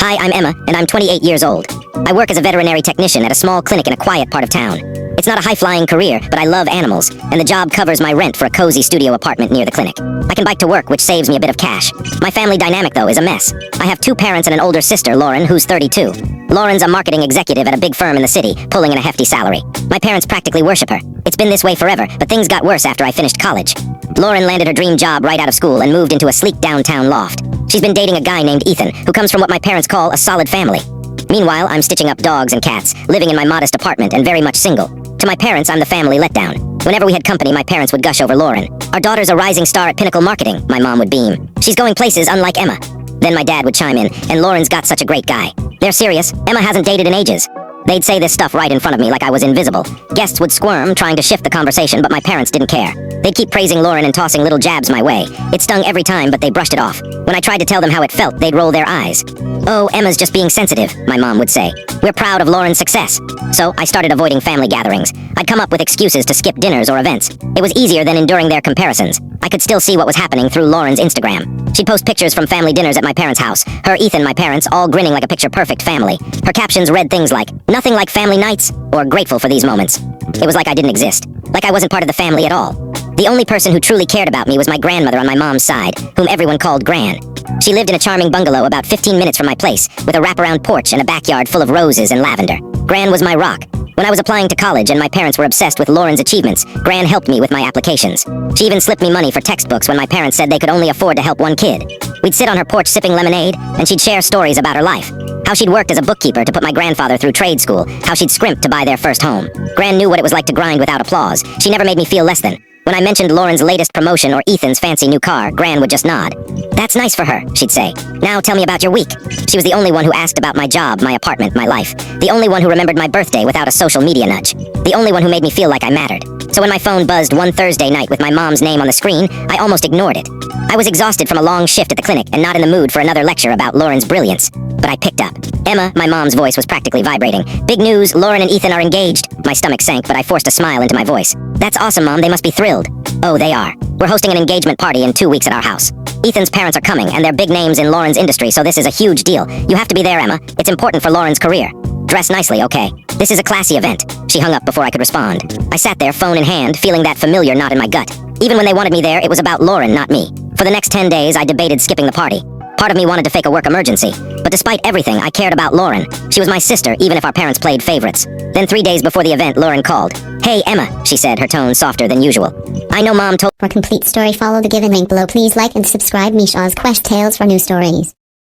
Hi, I'm Emma, and I'm 28 years old. I work as a veterinary technician at a small clinic in a quiet part of town. It's not a high-flying career, but I love animals, and the job covers my rent for a cozy studio apartment near the clinic. I can bike to work, which saves me a bit of cash. My family dynamic, though, is a mess. I have 2 parents and an older sister, Lauren, who's 32. Lauren's a marketing executive at a big firm in the city, pulling in a hefty salary. My parents practically worship her. It's been this way forever, but things got worse after I finished college. Lauren landed her dream job right out of school and moved into a sleek downtown loft. She's been dating a guy named Ethan, who comes from what my parents call a solid family. Meanwhile, I'm stitching up dogs and cats, living in my modest apartment and very much single. To my parents, I'm the family letdown. Whenever we had company, my parents would gush over Lauren. Our daughter's a rising star at Pinnacle Marketing, my mom would beam. She's going places unlike Emma. Then my dad would chime in, and Lauren's got such a great guy. They're serious. Emma hasn't dated in ages. They'd say this stuff right in front of me like I was invisible. Guests would squirm, trying to shift the conversation, but my parents didn't care. They'd keep praising Lauren and tossing little jabs my way. It stung every time, but they brushed it off. When I tried to tell them how it felt, they'd roll their eyes. "Oh, Emma's just being sensitive," my mom would say. "We're proud of Lauren's success." So I started avoiding family gatherings. I'd come up with excuses to skip dinners or events. It was easier than enduring their comparisons. I could still see what was happening through Lauren's Instagram. She'd post pictures from family dinners at my parents' house. Her, Ethan, my parents, all grinning like a picture-perfect family. Her captions read things like, "Nothing like family nights," or "Grateful for these moments." It was like I didn't exist. Like I wasn't part of the family at all. The only person who truly cared about me was my grandmother on my mom's side, whom everyone called Gran. She lived in a charming bungalow about 15 minutes from my place, with a wraparound porch and a backyard full of roses and lavender. Gran was my rock. When I was applying to college and my parents were obsessed with Lauren's achievements, Gran helped me with my applications. She even slipped me money for textbooks when my parents said they could only afford to help one kid. We'd sit on her porch sipping lemonade, and she'd share stories about her life. How she'd worked as a bookkeeper to put my grandfather through trade school, how she'd scrimped to buy their first home. Gran knew what it was like to grind without applause. She never made me feel less than. When I mentioned Lauren's latest promotion or Ethan's fancy new car, Gran would just nod. "That's nice for her," she'd say. "Now tell me about your week." She was the only one who asked about my job, my apartment, my life. The only one who remembered my birthday without a social media nudge. The only one who made me feel like I mattered. So when my phone buzzed one Thursday night with my mom's name on the screen, I almost ignored it. I was exhausted from a long shift at the clinic and not in the mood for another lecture about Lauren's brilliance. But I picked up. Emma, my mom's voice was practically vibrating. "Big news, Lauren and Ethan are engaged." My stomach sank, but I forced a smile into my voice. "That's awesome, Mom. They must be thrilled." "Oh, they are. We're hosting an engagement party in 2 weeks at our house. Ethan's parents are coming, and they're big names in Lauren's industry, so this is a huge deal. You have to be there, Emma. It's important for Lauren's career. Dress nicely, okay? This is a classy event." She hung up before I could respond. I sat there, phone in hand, feeling that familiar knot in my gut. Even when they wanted me there, it was about Lauren, not me. For the next 10 days, I debated skipping the party. Part of me wanted to fake a work emergency. But despite everything, I cared about Lauren. She was my sister, even if our parents played favorites. Then 3 days before the event, Lauren called. "Hey, Emma," she said, her tone softer than usual. "I know Mom told..." For complete story, follow the given link below. Please like and subscribe Meesha's Quest Tales for new stories.